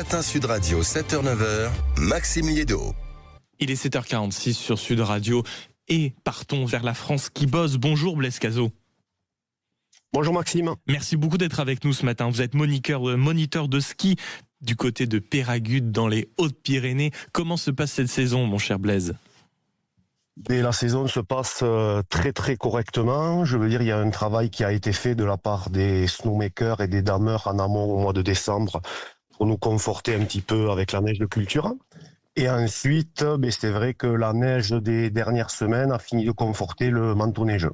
Matin Sud Radio, 7h-9h, Maxime Liédo. Il est 7h46 sur Sud Radio et partons vers la France qui bosse. Bonjour Blaise Cazot. Bonjour Maxime. Merci beaucoup d'être avec nous ce matin. Vous êtes moniteur de ski du côté de Peyragudes dans les Hautes-Pyrénées. Comment se passe cette saison, mon cher Blaise ? Et la saison se passe très très correctement. Je veux dire, il y a un travail qui a été fait de la part des snowmakers et des dameurs en amont au mois de décembre pour nous conforter un petit peu avec la neige de culture. Et ensuite, c'est vrai que la neige des dernières semaines a fini de conforter le manteau neigeux.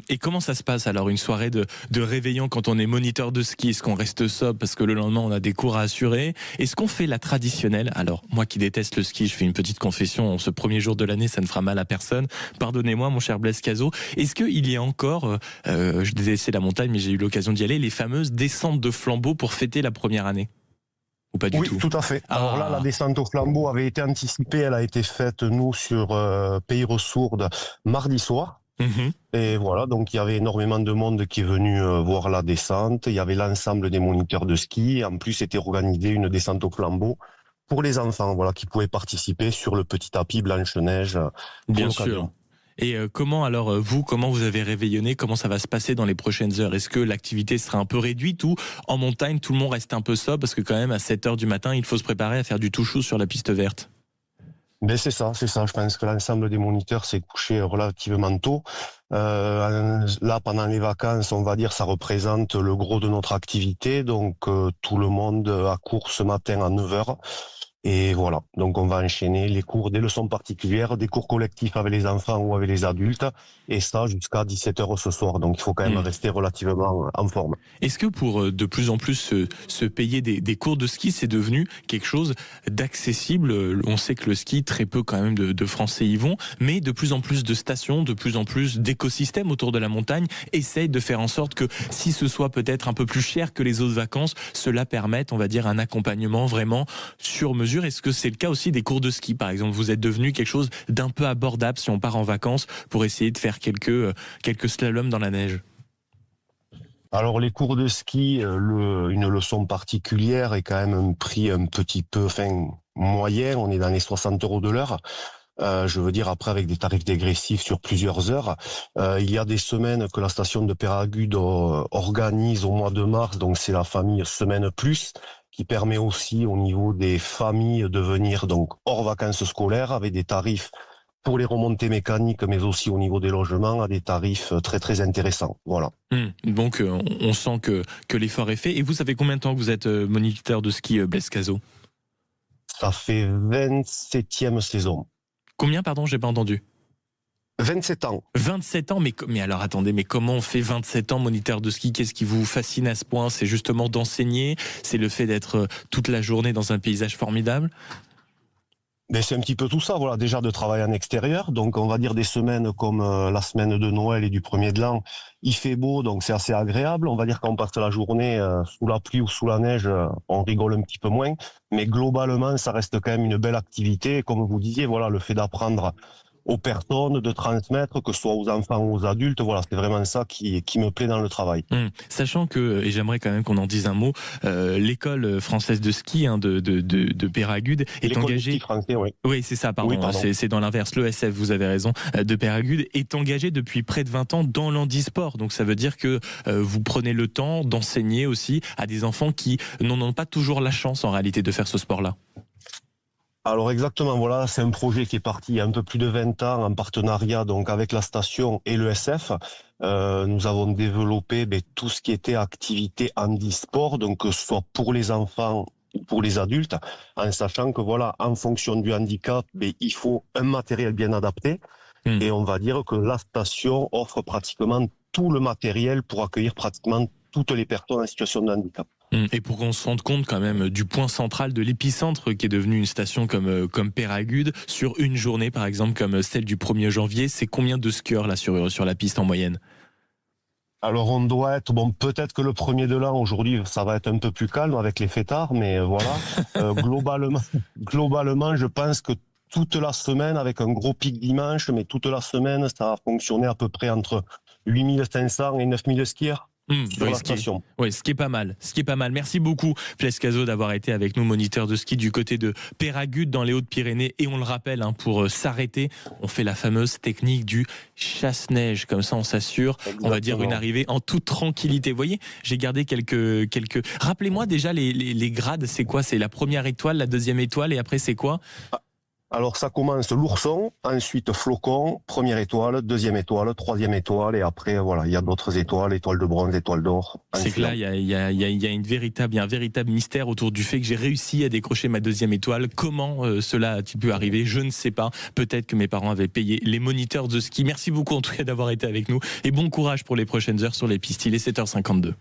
Et comment ça se passe alors une soirée de réveillon quand on est moniteur de ski? Est-ce qu'on reste sobre parce que le lendemain on a des cours à assurer? Est-ce qu'on fait la traditionnelle? Alors moi qui déteste le ski, je fais une petite confession, ce premier jour de l'année ça ne fera mal à personne. Pardonnez-moi mon cher Blaise Cazot. Est-ce qu'il y a encore, je détestais la montagne mais j'ai eu l'occasion d'y aller, les fameuses descentes de flambeaux pour fêter la première année? Ou pas du tout? Oui, tout à fait. Alors là, la descente au flambeau avait été anticipée, elle a été faite nous sur Pays-Ressourdes mardi soir. Et voilà, donc il y avait énormément de monde qui est venu voir la descente. Il y avait l'ensemble des moniteurs de ski. En plus, était organisée une descente au flambeau pour les enfants, voilà, qui pouvaient participer sur le petit tapis Blanche-Neige. Bien sûr. Et comment vous avez réveillonné? Comment ça va se passer dans les prochaines heures? Est-ce que l'activité sera un peu réduite ou en montagne tout le monde reste un peu sobre parce que quand même à 7h du matin il faut se préparer à faire du tout chou sur la piste verte? C'est ça. Je pense que l'ensemble des moniteurs s'est couché relativement tôt. Là, pendant les vacances, on va dire, ça représente le gros de notre activité. Donc, tout le monde a cours ce matin à 9h. Et voilà, donc on va enchaîner les cours, des leçons particulières, des cours collectifs avec les enfants ou avec les adultes, et ça jusqu'à 17h ce soir. Donc il faut quand même rester relativement en forme. Est-ce que pour de plus en plus se payer des cours de ski, c'est devenu quelque chose d'accessible? On sait que le ski, très peu quand même de Français y vont, mais de plus en plus de stations, de plus en plus d'écosystèmes autour de la montagne essayent de faire en sorte que si ce soit peut-être un peu plus cher que les autres vacances, cela permette, on va dire, un accompagnement vraiment sur mesure. Est-ce que c'est le cas aussi des cours de ski, par exemple? Vous êtes devenu quelque chose d'un peu abordable si on part en vacances pour essayer de faire quelques slaloms dans la neige? Alors les cours de ski, une leçon particulière est quand même un prix un petit peu moyen, on est dans les 60 € de l'heure. Je veux dire, après avec des tarifs dégressifs sur plusieurs heures. Il y a des semaines que la station de Peyragudes organise au mois de mars, donc c'est la famille Semaine Plus, qui permet aussi au niveau des familles de venir donc hors vacances scolaires avec des tarifs pour les remontées mécaniques, mais aussi au niveau des logements à des tarifs très très intéressants. Voilà. Donc on sent que l'effort est fait. Et vous savez combien de temps que vous êtes moniteur de ski, Blaise Cazot? Ça fait 27e saison. Combien, pardon, j'ai pas entendu? 27 ans. 27 ans, mais alors attendez, mais comment on fait 27 ans moniteur de ski? Qu'est-ce qui vous fascine à ce point? C'est justement d'enseigner? C'est le fait d'être toute la journée dans un paysage formidable? C'est un petit peu tout ça, voilà. Déjà de travailler en extérieur, donc on va dire des semaines comme la semaine de Noël et du 1er de l'an, il fait beau, donc c'est assez agréable. On va dire qu'on passe la journée sous la pluie ou sous la neige, on rigole un petit peu moins, mais globalement ça reste quand même une belle activité. Et comme vous disiez, voilà, le fait d'apprendre aux personnes, de transmettre, que ce soit aux enfants ou aux adultes, voilà, c'est vraiment ça qui me plaît dans le travail. Sachant que, et j'aimerais quand même qu'on en dise un mot, l'école française de ski de Peyragudes est engagée. Français, oui. Oui, c'est ça, pardon. C'est dans l'inverse. L'ESF, vous avez raison, de Peyragudes est engagée depuis près de 20 ans dans l'handisport. Donc ça veut dire que vous prenez le temps d'enseigner aussi à des enfants qui n'en ont pas toujours la chance en réalité de faire ce sport-là. Alors exactement, voilà, c'est un projet qui est parti il y a un peu plus de 20 ans en partenariat donc avec la station et l'ESF. Nous avons développé tout ce qui était activité handisport, donc que ce soit pour les enfants ou pour les adultes, en sachant que voilà, en fonction du handicap, il faut un matériel bien adapté. Et on va dire que la station offre pratiquement tout le matériel pour accueillir pratiquement toutes les personnes en situation de handicap. Et pour qu'on se rende compte quand même du point central de l'épicentre qui est devenu une station comme Peyragudes, sur une journée par exemple comme celle du 1er janvier, c'est combien de skieurs là sur la piste en moyenne? Alors on doit être, peut-être que le 1er de l'an, aujourd'hui ça va être un peu plus calme avec les fêtards, mais voilà, globalement je pense que toute la semaine, avec un gros pic dimanche, mais toute la semaine ça a fonctionné à peu près entre 8500 et 9000 skieurs. sur la station. Ce qui est pas mal. Merci beaucoup, Plescazo, d'avoir été avec nous, moniteur de ski du côté de Peyragudes dans les Hautes-Pyrénées. Et on le rappelle, pour s'arrêter, on fait la fameuse technique du chasse-neige. Comme ça, on s'assure, on va dire, une arrivée en toute tranquillité. Vous voyez, j'ai gardé quelques... Rappelez-moi déjà les grades, c'est quoi? C'est la première étoile, la deuxième étoile et après c'est quoi? Alors ça commence l'ourson, ensuite flocon, première étoile, deuxième étoile, troisième étoile, et après voilà, il y a d'autres étoiles, étoile de bronze, étoile d'or. C'est que là, il y a un véritable mystère autour du fait que j'ai réussi à décrocher ma deuxième étoile. Comment cela a-t-il pu arriver? Je ne sais pas. Peut-être que mes parents avaient payé les moniteurs de ski. Merci beaucoup en tout cas d'avoir été avec nous et bon courage pour les prochaines heures sur les pistes. Il est 7h52.